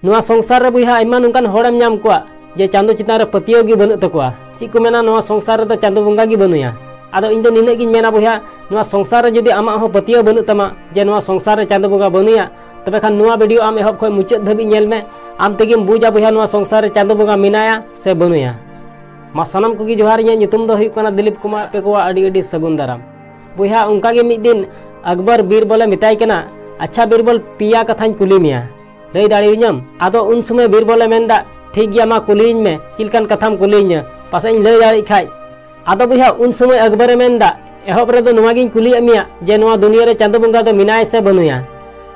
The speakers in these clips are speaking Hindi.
नुआ संसार रे बुया आइमा नुकान होड़ेम नाम कुआ जे चांदो चितान रे पतियो गी बनु तकुआ ची को मेना नुआ संसार रे चांदो बंगा गी बनुया आदो इन दो निने गिन मेना बुया नुआ संसार रे जदि आमा हो पतियो बनु तमा जे नुआ संसार रे चांदो बंगा बनुया तबे खान नुआ वीडियो आम एहब खय मुचाद धाबी नेल मे आम तेगिम बुजा बुया नुआ संसार रे चांदो बंगा मिनाया से बनुया मा सनम को गी जोहार इᱧᱟᱹᱜ ᱧᱩᱛᱩᱢ ᱫᱚ ᱦᱩᱭᱩᱜ ᱠᱟᱱᱟ ᱫᱤᱞᱤᱯ ᱠᱩᱢᱟᱨ ᱯᱮ ᱠᱚᱣᱟ ᱟᱹᱰᱤ ᱟᱹᱰᱤ ᱥᱟᱹᱜᱩᱱ ᱫᱟᱨᱟᱢ बुया उनका गे मिद दिन अकबर बीरबल मेताय कना अच्छा बीरबल पिया कथाñ कुली मिया लई दाड़ीñam आदो उन समय बीरबल मेंदा ठीक गया मा कुलीñ में चिलकान कथाम कुलीñ पासेñ लई दाड़ी खाय आदो बुया उन समय अकबर मेंदा एहब रे दो नुआ गिñ कुली मिया जे नुआ दुनिया रे चांदो बंगा दो मिनाय से बनुया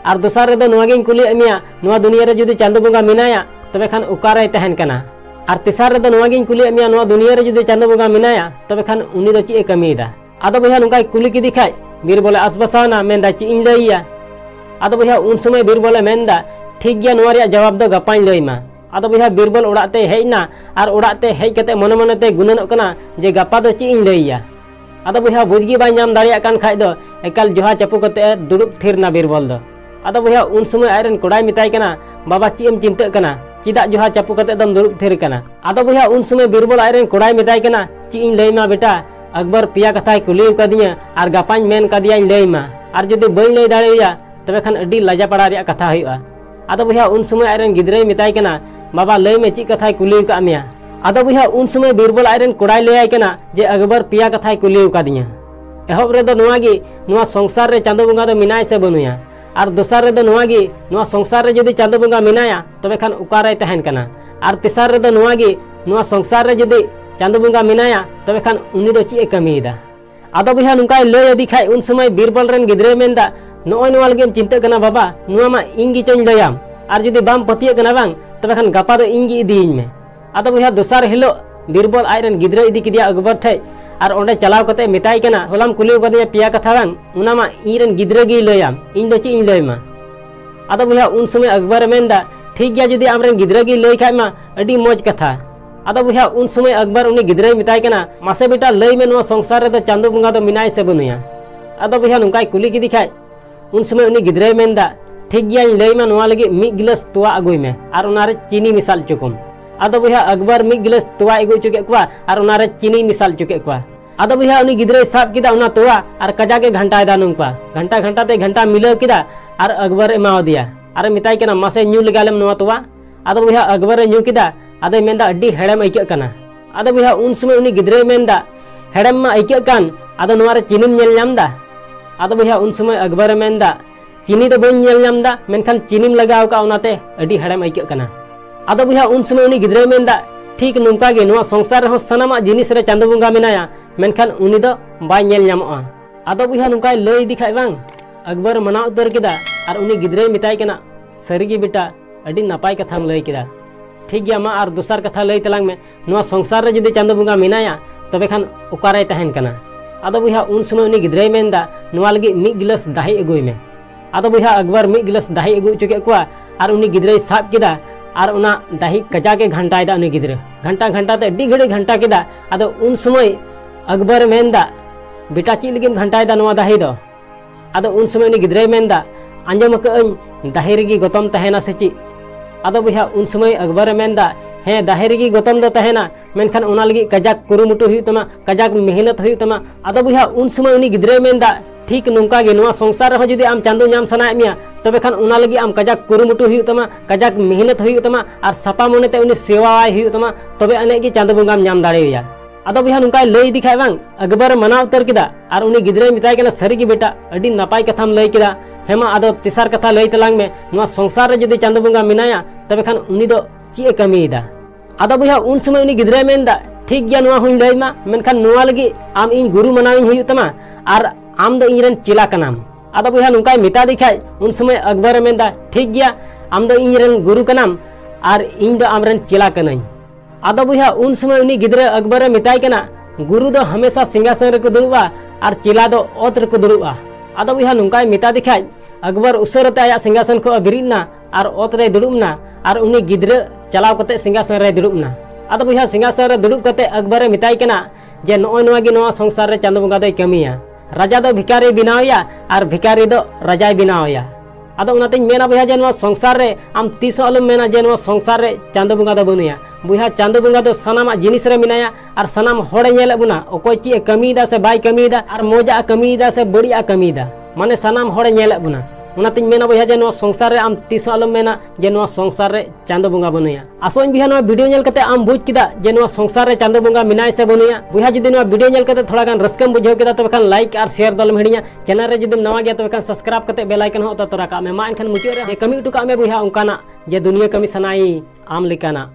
और दोसर रे दो नुआ गिñ कुली मिया नुआ दुनिया रे जदि चांदो बंगा मिनाया तबे खान उकारे तहन कना और तेसार रे दो नुआ गिñ कुली मिया नुआ दुनिया रे जदि चांदो बंगा मिनाया तबे खान उनी दो ची ए कमीदा आदो बुया नुका कुली की दिखाय बीरबल आसबसावना मेंदा ची इन लईया आदो बुया उन समय बीरबल मेंदा ठीक गया नुआ रिया जवाब दो गपाñ लईमा आदो बुया बीरबल ओड़ाते हेजना और ओड़ाते हेज कते मने मने ते गुननोग कना जे गपा दो ची इन लईया आदो बुया बुझगी बाय नाम दाड़िया कान खाय दो एकाल जोहा चपू कते दुड़ुब थिरना बीरबल दो आदो बुया उन समय आयरन कोड़ाय मिताय कना बाबा ची एम चिंता कना चिदा जोहा चपू कते दम दुड़ुब थिर कना आदो बुया उन समय बीरबल आयरन कोड़ाय मिताय कना ची इन लईमा बेटा अकबर पिया कथाय कुली कदिया और गपाñ मेन कदिया लईमा और जदि बई लई दाड़ेया तबे खान अड्डी लाजा पड़ा रिया कथा हुआ आदो बुया उन समय आयरन गिद्रे मिताय कना बाबा लई में ची कथाय कुली का मिया आदो बुया उन समय बीरबल आयरन कोड़ाय लई कना जे अकबर पिया कथाय कुली कदिया एहब रे दो नुआ गी नुआ संसार रे चांदो बंगा दो मिनाय से बनुया और दोसर रे दो नुआ गी नुआ संसार रे जदि चांदो बंगा मिनाया तबे खान उकारे तहन कना और तेसार रे दो नुआ गी नुआ संसार रे जदि चांदो बंगा मिनाया तबे खान उनी दो ची ए कमीदा आदो बुया नुकाय लई अदी खाय उन समय बीरबल रेन गिद्रे मेंदा नोय नोवा लगे चिंता कना बाबा नुआ मा इन गी चोñ लयाम और जदि बाम पतिये कना बांग तबे खान गपा दो इन गी इदीñ में आदो बुया दोसर हिलो बीरबल आयरन गिद्रे इदी किदिया अकबर ठे और ओंडे चलाव कते मिताय कना होलाम कुली कदिया पिया कथा बांग उना मा इरेन गिद्रे गी लयाम इन दो ची इन लयमा आदो बुया उन समय अकबर मेंदा ठीक गया जदि आमरेन गिद्रे गी लई खाय मा अडी मौज कथा आदो बुया उन समय अकबर उनी गिद्रे मिताय कना मासे बेटा लई में नुआ संसार रे दो चांदो बंगा दो मिनाय से बनुया आदो बुया नुकाय कुली की दिखाय उन समय उनी गिद्रे मेंदा ठीक गया लई में नुआ लगी मिद गिलास तोवा अगुय में और उनारे चीनी मिसाल चुकुम आदो बुया अकबर मिद गिलास तोवा अगुय चुके कुआ और उनारे चीनी मिसाल चुके कुआ आदो बुया उनी गिद्रे साब किदा उना तोवा और कजा के घंटा दा नुंका घंटा घंटा ते घंटा मिलाव किदा और अकबर एमाव दिया और मिताय कना मासे न्यू लगालेम नुआ तोवा आदो बुया अकबर न्यू किदा आदो मेंदा अड्डी हेड़म आइक कना आदो बुया उन समय उनी गिद्रे मेंदा हेड़म मा आइक कान आदो नुआ रे चीनीम नेल नामदा आदो बुया उन समय अकबर मेंदा चीनी दो बई नेल नामदा मेनखान चीनीम लगाव का उनाते अड्डी हेड़म आइक कना आदो बुया उन समय उनी गिद्रे मेंदा ठीक नुंका गे नुआ संसार रे सनामा जिनिस रे चांदो बंगा मिनाया मेनखान उनी दो बाय नेल नामोआ आदो बुया नुंकाय लई दिखाय बांग अकबर मना उतर किदा और उनी गिद्रे मिताय कना सरीगी बेटा अड्डी नापाय कथाम लई किदा ठीक गया मा और दोसर कथा लई तलांग में नुआ संसार रे जदि चांदो बंगा मिनाया तबे खान उकारे तहन कना आदो बुया उन समय उनी गिद्रे मेंदा नुआ लगी मिद गिलास दाही अगुय में आदो बुया अकबर मिद गिलास दाही अगु चुके कुआ और उनी गिद्रे साब किदा और उना दाही कजा के घंटा दा उनी गिद्रे घंटा घंटा ते अड्डी घड़ी घंटा किदा आदो उन समय अकबर मेंदा बेटा ची लगी घंटा दा नुआ दाही दो आदो उन समय उनी गिद्रे मेंदा आंजम कअñ दाही रेगी गतम तहना से ची आदो बुया उन समय अकबर मेंदा हे दाहेरी की गौतम दो तहना मेनखान उना लगी कजाक कुरुमुटु हुई तमा कजाक मेहनत हुई तमा आदो बुया उन समय उनी गिद्रे मेंदा ठीक नुंका गे नुआ संसार रे जदि आम चांदो नाम सनाय मिया तबे खान उना लगी आम कजाक कुरुमुटु हुई तमा कजाक मेहनत हुई तमा और सपा मोनेते उनी सेवाय हुई तमा तबे अने की चांदो बंगाम नाम दाड़ेया आदो बुया नुंकाय लई दिखाय बांग अकबर मना उतर किदा और उनी गिद्रे मिताय कना सरी की बेटा अडी नापाय कथाम लई किदा हेमा आदो तेसार कथा लई तलांग में नुआ संसार रे जदि चांदो बंगा मिनाया तबे खान उनी दो ची ए कमीदा आदो बुया उन समय उनी गिद्रे मेंदा ठीक गया नुआ हुई लईमा मेनखान नुआ लगी आम इन गुरु मनाविन हुई तमा और आम दो इनरेन चिला कनाम आदो बुया नुंकाय मिता दिखाय उन समय अकबर मेंदा ठीक गया आम दो इनरेन गुरु कनाम और इन दो आमरेन चिला कनाई आदो बुया उन समय उनी गिद्रे अकबर मिताय कना गुरु दो हमेशा सिंहासन रे को दुड़ुबा और चिला दो ओत रे को दुड़ुबा आदो बुया नुंकाय मिता दिखाय अकबर उसरते आया सिंहासन को बिरिना और ओत रे दुड़ुबना और उनी गिद्रे चलाव कते सिंहासन रे दुड़ुबना आदो बुया सिंहासन रे दुड़ुब कते अकबर मिताय कना जे नोय नोवा गे नोवा संसार रे चांदो बंगा दो कमिया राजा दो भिखारी बनावया और भिखारी दो राजाय बनावया आदो उनातेñ मेना बुया जे नोआ संसार रे आम तीस अलम मेना जे नोआ संसार रे चांदो बंगा दो बनुया बुया चांदो बंगा दो सनामा जिनिस रे मिनाया और सनाम होड़े नेले बुना ओकोय ची कमीदा से बाय कमीदा और मोजा कमीदा से बड़िया कमीदा माने सनाम होड़े नेले बुना उनातेñ मेना बुया जे नोआ संसार रे आम तीस अलम मेना जे नोआ संसार रे चांदो बंगा बनुया आसोñ बुया नोआ वीडियो नेल कते आम बुझ किदा जे नोआ संसार रे चांदो बंगा मिनाय से बनुया बुया जुदी नोआ वीडियो नेल कते थोड़ा गान रस्कम बुझाव किदा तबे खान लाइक और शेयर दलम हिडिया चैनल रे जुदी नवा गया तबे खान सब्सक्राइब कते बेल आइकन हो तो तोरा का मे मा एनखान मुचाद रे कमी उटुका मे बुया उनकाना जे दुनिया कमी सनाई आम लिकाना।